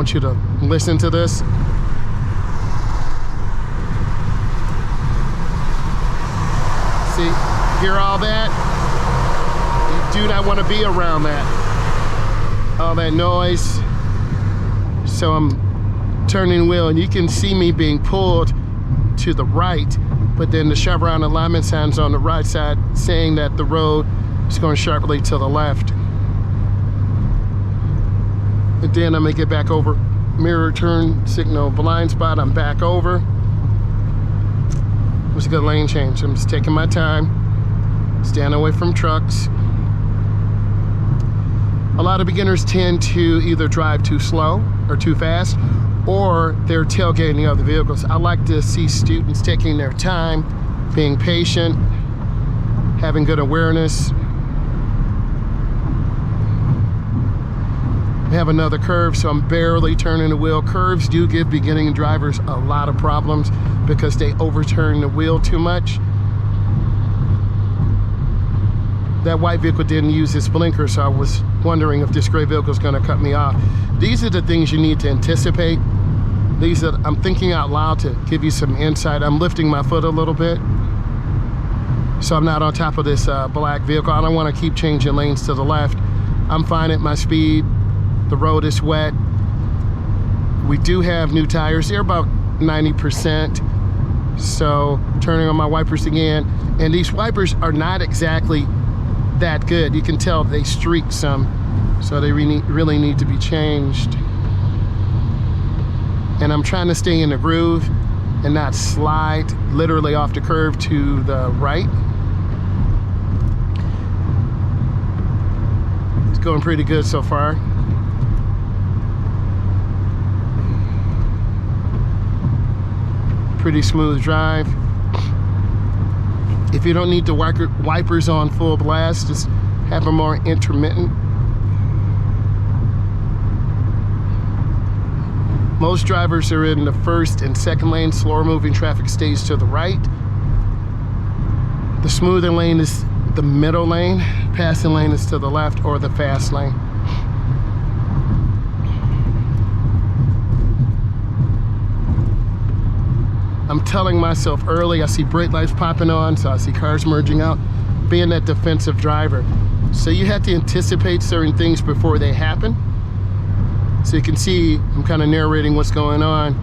want you to listen to this. See, hear all that? You do not want to be around that. All that noise. So I'm turning the wheel and you can see me being pulled to the right, but then the chevron alignment sign's on the right side saying that the road is going sharply to the left. And then I'm gonna get back over. Mirror turn signal blind spot, I'm back over. It was a good lane change. I'm just taking my time, staying away from trucks. A lot of beginners tend to either drive too slow or too fast, or they're tailgating other vehicles. I like to see students taking their time, being patient, having good awareness. We have another curve, so I'm barely turning the wheel. Curves do give beginning drivers a lot of problems because they overturn the wheel too much. That white vehicle didn't use its blinker, so I was wondering if this gray vehicle is going to cut me off. These are the things you need to anticipate. These are, I'm thinking out loud to give you some insight. I'm lifting my foot a little bit, so I'm not on top of this black vehicle. I don't want to keep changing lanes to the left. I'm fine at my speed. The road is wet. We do have new tires. They're about 90%. So turning on my wipers again. And these wipers are not exactly that good. You can tell they streak some. So they really need to be changed. And I'm trying to stay in the groove and not slide literally off the curve to the right. It's going pretty good so far. Pretty smooth drive. If you don't need the wipers on full blast, just have them more intermittent. Most drivers are in the first and second lane. Slower moving traffic stays to the right. The smoother lane is the middle lane. Passing lane is to the left or the fast lane. I'm telling myself early, I see brake lights popping on, so I see cars merging out, being that defensive driver. So you have to anticipate certain things before they happen. So you can see, I'm kind of narrating what's going on.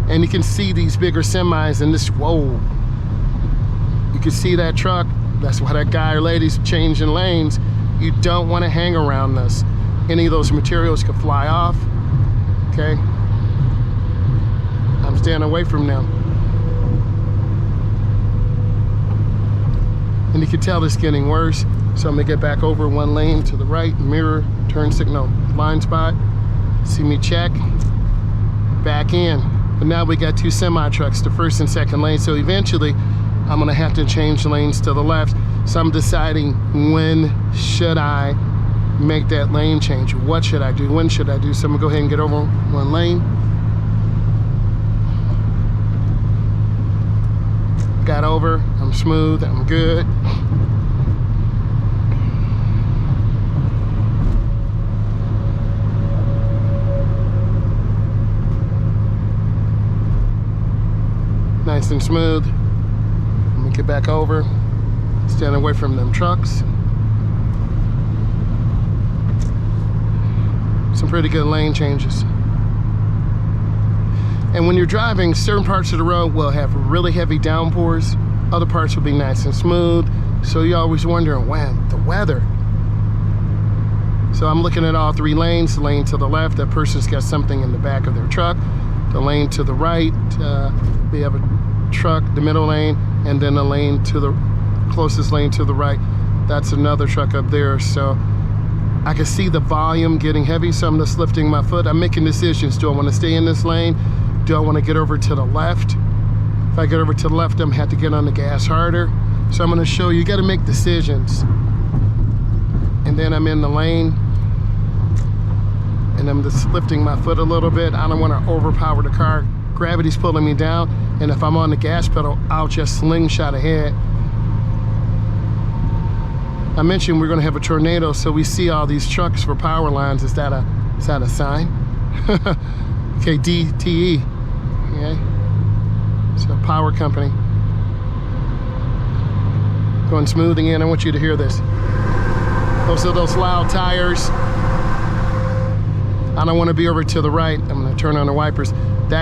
And you can see these bigger semis and this, whoa. You can see that truck. That's why that guy or lady's changing lanes. You don't want to hang around this. Any of those materials could fly off, okay? I'm staying away from them. And you can tell it's getting worse. So I'm gonna get back over one lane to the right, mirror, turn signal, blind spot. See me check, back in. But now we got two semi trucks, the first and second lane. So eventually I'm gonna have to change lanes to the left. So I'm deciding when should I make that lane change? What should I do? When should I do? So I'm gonna go ahead and get over one lane. Got over, I'm smooth, I'm good. Nice and smooth. Let me get back over, stand away from them trucks. Some pretty good lane changes. And when you're driving, certain parts of the road will have really heavy downpours. Other parts will be nice and smooth. So you're always wondering, wow, the weather. So I'm looking at all three lanes. The lane to the left, that person's got something in the back of their truck. The lane to the right, we have a truck, the middle lane, and then the lane to the closest lane to the right. That's another truck up there. So I can see the volume getting heavy, so I'm just lifting my foot. I'm making decisions. Do I want to stay in this lane? Do I want to get over to the left? If I get over to the left, I'm gonna have to get on the gas harder. So I'm gonna show you, you gotta make decisions. And then I'm in the lane, and I'm just lifting my foot a little bit. I don't wanna overpower the car. Gravity's pulling me down, and if I'm on the gas pedal, I'll just slingshot ahead. I mentioned we're gonna have a tornado, so we see all these trucks for power lines. Is that a sign? Okay, DTE. Okay. So power company. Going smooth again. I want you to hear this. Those are those loud tires. I don't want to be over to the right. I'm going to turn on the wipers.